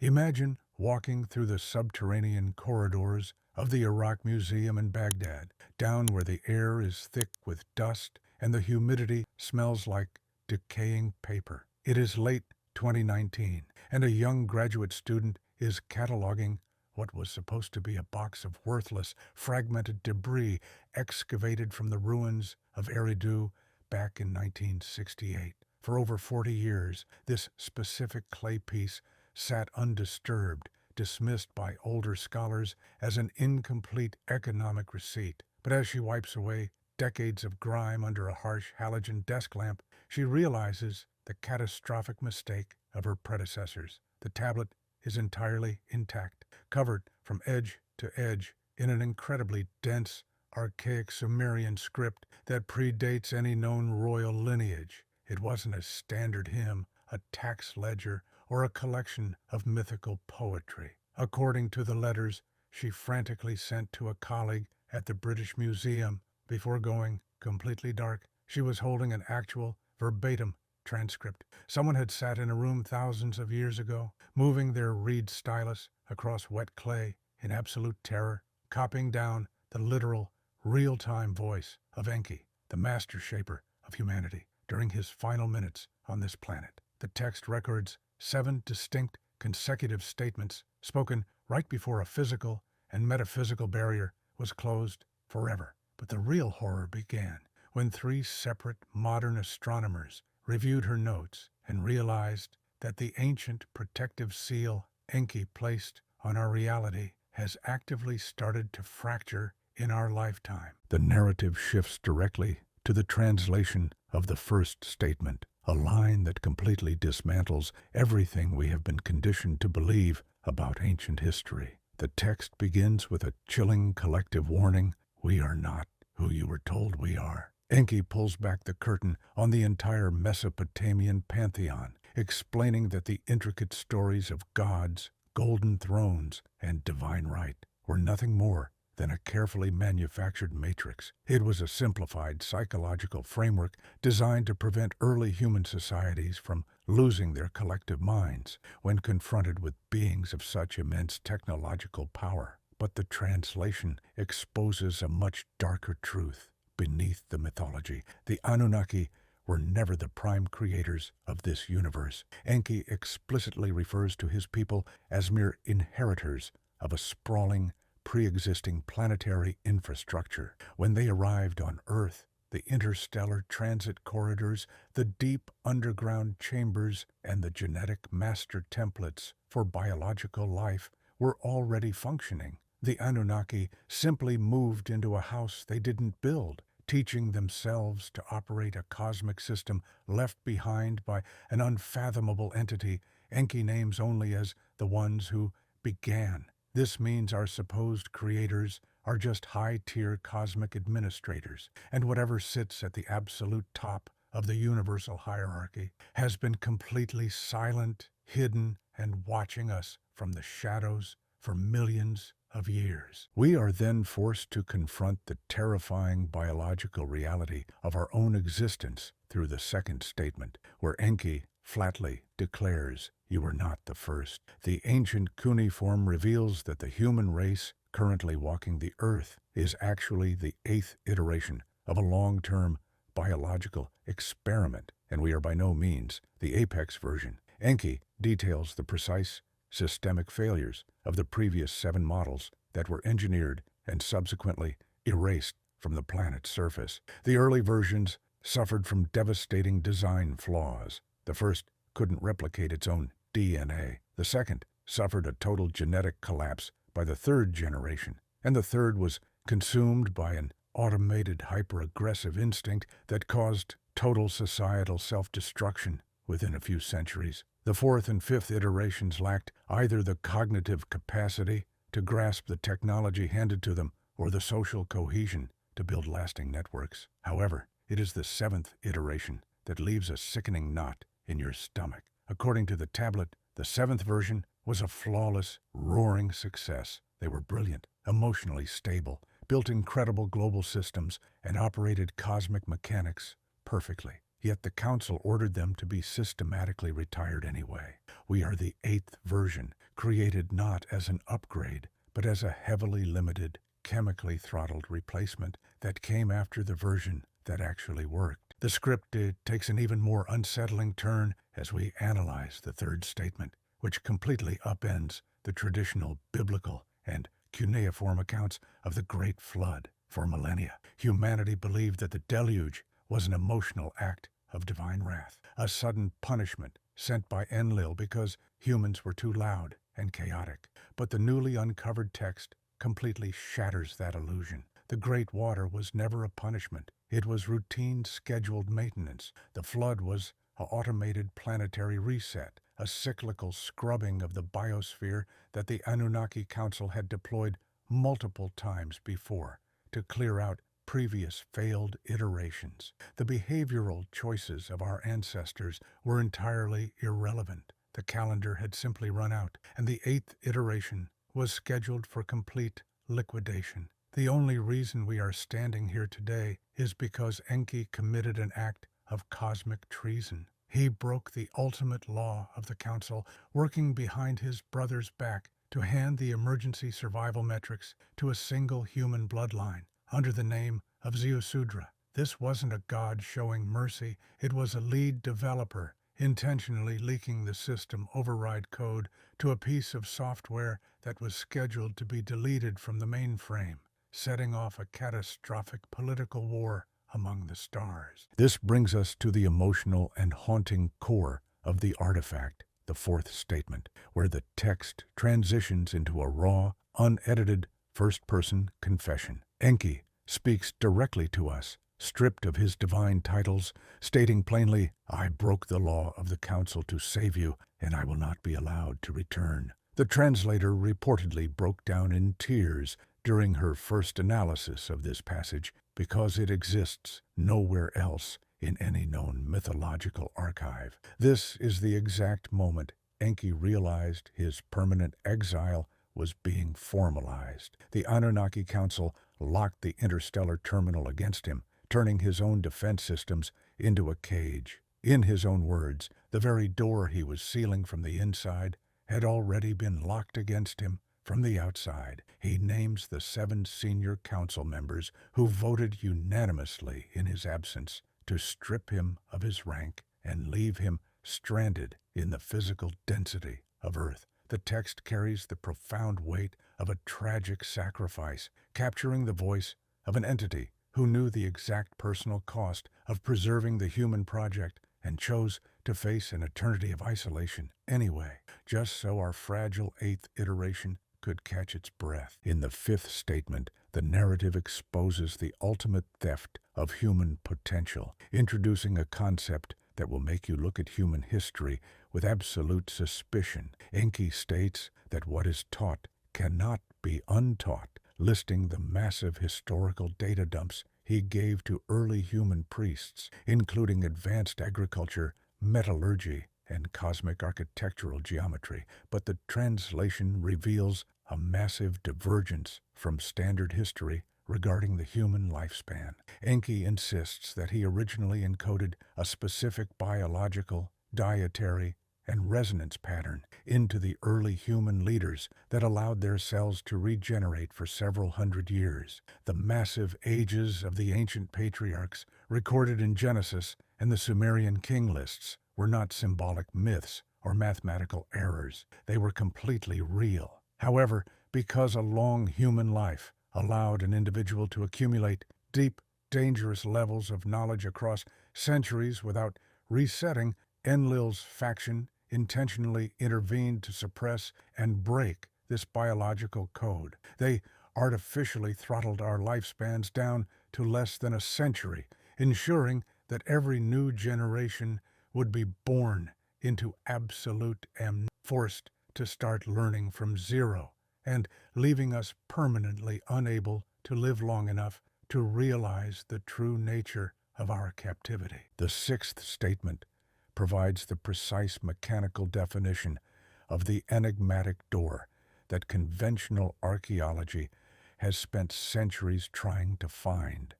Imagine walking through the subterranean corridors of the Iraq Museum in Baghdad, down where the air is thick with dust and the humidity smells like decaying paper. It is late 2019, and a young graduate student is cataloging what was supposed to be a box of worthless, fragmented debris excavated from the ruins of Eridu back in 1968. For over 40 years, this specific clay piece sat undisturbed, dismissed by older scholars as an incomplete economic receipt. But as she wipes away decades of grime under a harsh halogen desk lamp, she realizes the catastrophic mistake of her predecessors. The tablet is entirely intact, covered from edge to edge in an incredibly dense, archaic Sumerian script that predates any known royal lineage. It wasn't a standard hymn, a tax ledger, or a collection of mythical poetry. According to the letters she frantically sent to a colleague at the British Museum before going completely dark, she was holding an actual, verbatim transcript. Someone had sat in a room thousands of years ago, moving their reed stylus across wet clay in absolute terror, copying down the literal, real-time voice of Enki, the master shaper of humanity, during his final minutes on this planet. The text records 7 distinct consecutive statements spoken right before a physical and metaphysical barrier was closed forever. But the real horror began when 3 separate modern astronomers reviewed her notes and realized that the ancient protective seal Enki placed on our reality has actively started to fracture in our lifetime. The narrative shifts directly to the translation of the first statement, a line that completely dismantles everything we have been conditioned to believe about ancient history. The text begins with a chilling collective warning: we are not who you were told we are. Enki pulls back the curtain on the entire Mesopotamian pantheon, explaining that the intricate stories of gods, golden thrones, and divine right were nothing more than a carefully manufactured matrix. It was a simplified psychological framework designed to prevent early human societies from losing their collective minds when confronted with beings of such immense technological power. But the translation exposes a much darker truth. Beneath the mythology, the Anunnaki were never the prime creators of this universe. Enki explicitly refers to his people as mere inheritors of a sprawling, pre-existing planetary infrastructure. When they arrived on Earth, the interstellar transit corridors, the deep underground chambers, and the genetic master templates for biological life were already functioning. The Anunnaki simply moved into a house they didn't build, teaching themselves to operate a cosmic system left behind by an unfathomable entity Enki names only as the ones who began. This means our supposed creators are just high-tier cosmic administrators, and whatever sits at the absolute top of the universal hierarchy has been completely silent, hidden, and watching us from the shadows for millions of years. We are then forced to confront the terrifying biological reality of our own existence through the second statement, where Enki flatly declares, "You were not the first." The ancient cuneiform reveals that the human race currently walking the earth is actually the 8th iteration of a long-term biological experiment, and we are by no means the apex version. Enki details the precise systemic failures of the previous 7 models that were engineered and subsequently erased from the planet's surface. The early versions suffered from devastating design flaws. The first couldn't replicate its own DNA. The second suffered a total genetic collapse by the 3rd generation, and the third was consumed by an automated hyper-aggressive instinct that caused total societal self-destruction within a few centuries. The 4th and 5th iterations lacked either the cognitive capacity to grasp the technology handed to them or the social cohesion to build lasting networks. However, it is the 7th iteration that leaves a sickening knot in your stomach. According to the tablet, the 7th version was a flawless, roaring success. They were brilliant, emotionally stable, built incredible global systems, and operated cosmic mechanics perfectly. Yet the council ordered them to be systematically retired anyway. We are the 8th version, created not as an upgrade, but as a heavily limited, chemically throttled replacement that came after the version that actually worked. The script takes an even more unsettling turn as we analyze the third statement, which completely upends the traditional biblical and cuneiform accounts of the Great Flood. For millennia, humanity believed that the deluge was an emotional act of divine wrath, a sudden punishment sent by Enlil because humans were too loud and chaotic. But the newly uncovered text completely shatters that illusion. The Great Water was never a punishment. It was routine, scheduled maintenance. The flood was an automated planetary reset, a cyclical scrubbing of the biosphere that the Anunnaki Council had deployed multiple times before to clear out previous failed iterations. The behavioral choices of our ancestors were entirely irrelevant. The calendar had simply run out, and the 8th iteration was scheduled for complete liquidation. The only reason we are standing here today is because Enki committed an act of cosmic treason. He broke the ultimate law of the Council, working behind his brother's back to hand the emergency survival metrics to a single human bloodline under the name of Zeusudra. This wasn't a god showing mercy, it was a lead developer intentionally leaking the system override code to a piece of software that was scheduled to be deleted from the mainframe, setting off a catastrophic political war among the stars. This brings us to the emotional and haunting core of the artifact, the fourth statement, where the text transitions into a raw, unedited, first-person confession. Enki speaks directly to us, stripped of his divine titles, stating plainly, "I broke the law of the council to save you, and I will not be allowed to return." The translator reportedly broke down in tears during her first analysis of this passage because it exists nowhere else in any known mythological archive. This is the exact moment Enki realized his permanent exile was being formalized. The Anunnaki Council locked the interstellar terminal against him, turning his own defense systems into a cage. In his own words, the very door he was sealing from the inside had already been locked against him from the outside. He names the 7 senior council members who voted unanimously in his absence to strip him of his rank and leave him stranded in the physical density of Earth. The text carries the profound weight of a tragic sacrifice, capturing the voice of an entity who knew the exact personal cost of preserving the human project and chose to face an eternity of isolation anyway, just so our fragile 8th iteration could catch its breath. In the 5th statement, the narrative exposes the ultimate theft of human potential, introducing a concept that will make you look at human history with absolute suspicion. Enki states that what is taught cannot be untaught, listing the massive historical data dumps he gave to early human priests, including advanced agriculture, metallurgy, and cosmic architectural geometry. But the translation reveals a massive divergence from standard history regarding the human lifespan. Enki insists that he originally encoded a specific biological, dietary, and resonance pattern into the early human leaders that allowed their cells to regenerate for several hundred years. The massive ages of the ancient patriarchs recorded in Genesis and the Sumerian king lists were not symbolic myths or mathematical errors. They were completely real. However, because a long human life allowed an individual to accumulate deep, dangerous levels of knowledge across centuries without resetting, Enlil's faction intentionally intervened to suppress and break this biological code. They artificially throttled our lifespans down to less than a century, ensuring that every new generation would be born into absolute amnesia, forced to start learning from zero, and leaving us permanently unable to live long enough to realize the true nature of our captivity. The 6th statement provides the precise mechanical definition of the enigmatic door that conventional archaeology has spent centuries trying to find.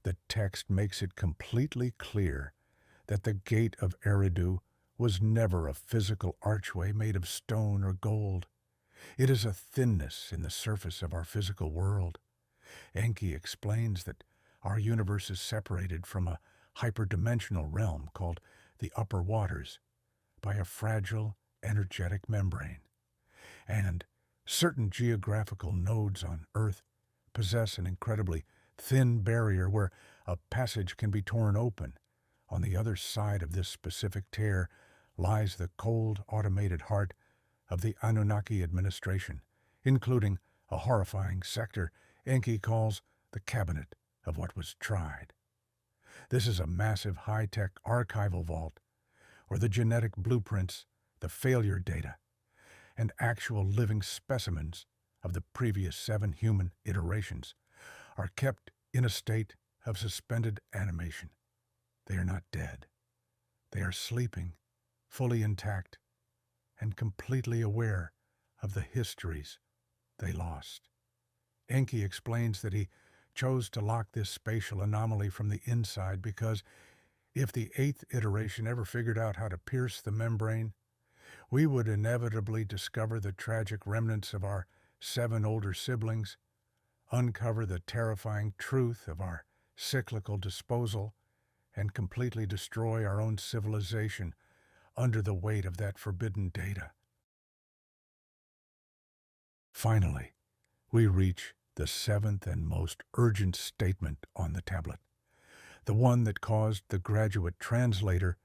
The text makes it completely clear that the Gate of Eridu was never a physical archway made of stone or gold. It is a thinness in the surface of our physical world. Enki explains that our universe is separated from a hyperdimensional realm called the upper waters by a fragile, energetic membrane. And certain geographical nodes on Earth possess an incredibly thin barrier where a passage can be torn open. On the other side of this specific tear lies the cold, automated heart of the Anunnaki administration, including a horrifying sector Enki calls the cabinet of what was tried. This is a massive high-tech archival vault where the genetic blueprints, the failure data, and actual living specimens of the previous 7 human iterations are kept in a state of suspended animation. They are not dead. They are sleeping, fully intact, and completely aware of the histories they lost. Enki explains that he chose to lock this spatial anomaly from the inside because if the 8th iteration ever figured out how to pierce the membrane, we would inevitably discover the tragic remnants of our 7 older siblings, uncover the terrifying truth of our cyclical disposal, and completely destroy our own civilization under the weight of that forbidden data. Finally, we reach the 7th and most urgent statement on the tablet, the one that caused the graduate translator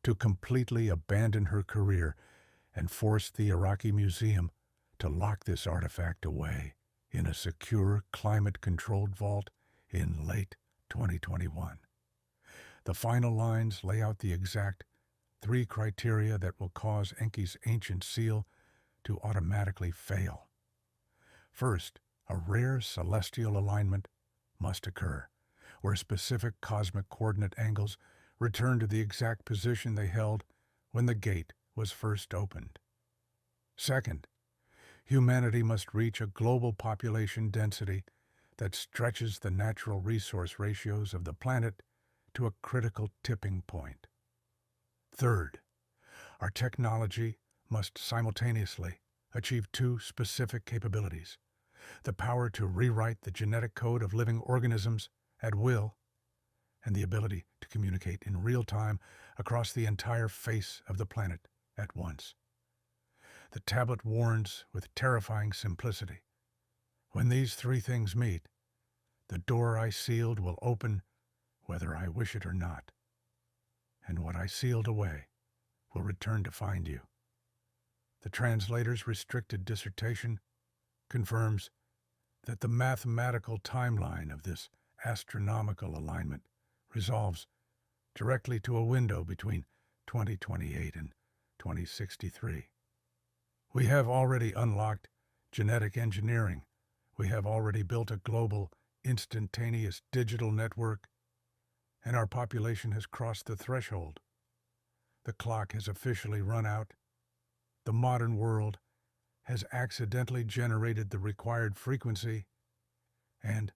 to completely abandon her career and forced the Iraqi Museum to lock this artifact away in a secure, climate-controlled vault in late 2021. The final lines lay out the exact 3 criteria that will cause Enki's ancient seal to automatically fail. First, a rare celestial alignment must occur, where specific cosmic coordinate angles return to the exact position they held when the gate was first opened. Second, humanity must reach a global population density that stretches the natural resource ratios of the planet to a critical tipping point. Third, our technology must simultaneously achieve 2 specific capabilities: the power to rewrite the genetic code of living organisms at will, and the ability to communicate in real time across the entire face of the planet at once. The tablet warns with terrifying simplicity. When these 3 things meet, the door I sealed will open whether I wish it or not, and what I sealed away will return to find you. The translator's restricted dissertation confirms that the mathematical timeline of this astronomical alignment resolves directly to a window between 2028 and 2063. We have already unlocked genetic engineering. We have already built a global, instantaneous digital network, and our population has crossed the threshold. The clock has officially run out. The modern world has accidentally generated the required frequency, and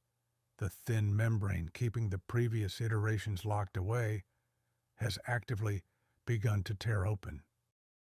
the thin membrane keeping the previous iterations locked away has actively begun to tear open.